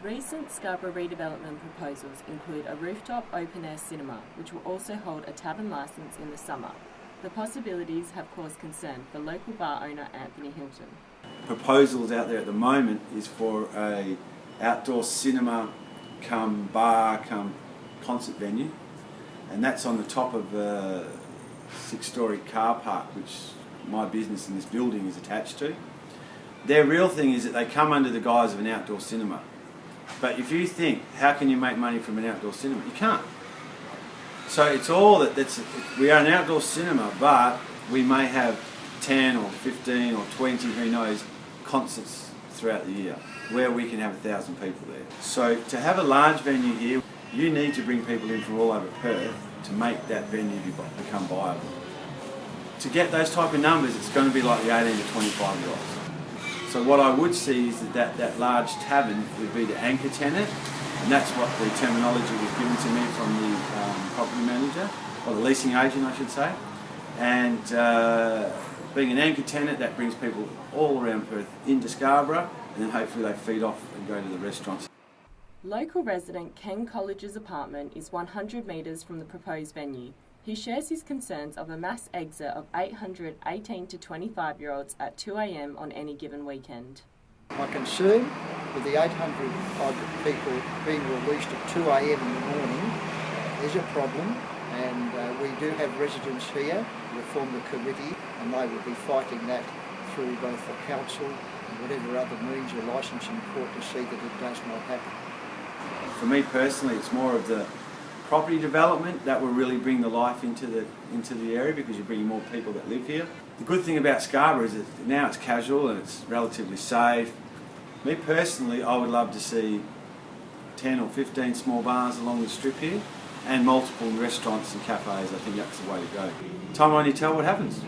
Recent Scarborough Redevelopment proposals include a rooftop open-air cinema, which will also hold a tavern licence in the summer. The possibilities have caused concern for local bar owner Anthony Hilton. Proposals out there at the moment is for a outdoor cinema come bar come concert venue, and that's on the top of a 6-storey car park which my business in this building is attached to. Their real thing is that they come under the guise of an outdoor cinema. But if you think, how can you make money from an outdoor cinema? You can't. So it's all we are an outdoor cinema, but we may have 10 or 15 or 20, who knows, concerts throughout the year where we can have 1,000 people there. So to have a large venue here, you need to bring people in from all over Perth to make that venue become viable. To get those type of numbers, it's going to be like the 18 to 25-year-olds. So what I would see is that large tavern would be the anchor tenant, and that's what the terminology was given to me from the property manager, or the leasing agent I should say. And being an anchor tenant, that brings people all around Perth into Scarborough, and then hopefully they feed off and go to the restaurants. Local resident Ken Colledge's apartment is 100 metres from the proposed venue. He shares his concerns of a mass exit of 800 18 to 25-year-olds at 2 a.m. on any given weekend. My concern with the 800 odd people being released at 2 a.m. in the morning is a problem, and we do have residents here who form the committee, and they will be fighting that through both the council and whatever other means or licensing court to see that it does not happen. For me personally, it's more of the property development that will really bring the life into the area, because you're bringing more people that live here. The good thing about Scarborough is that now it's casual and it's relatively safe. Me personally, I would love to see 10 or 15 small bars along the strip here and multiple restaurants and cafes. I think that's the way to go. Time will only tell what happens.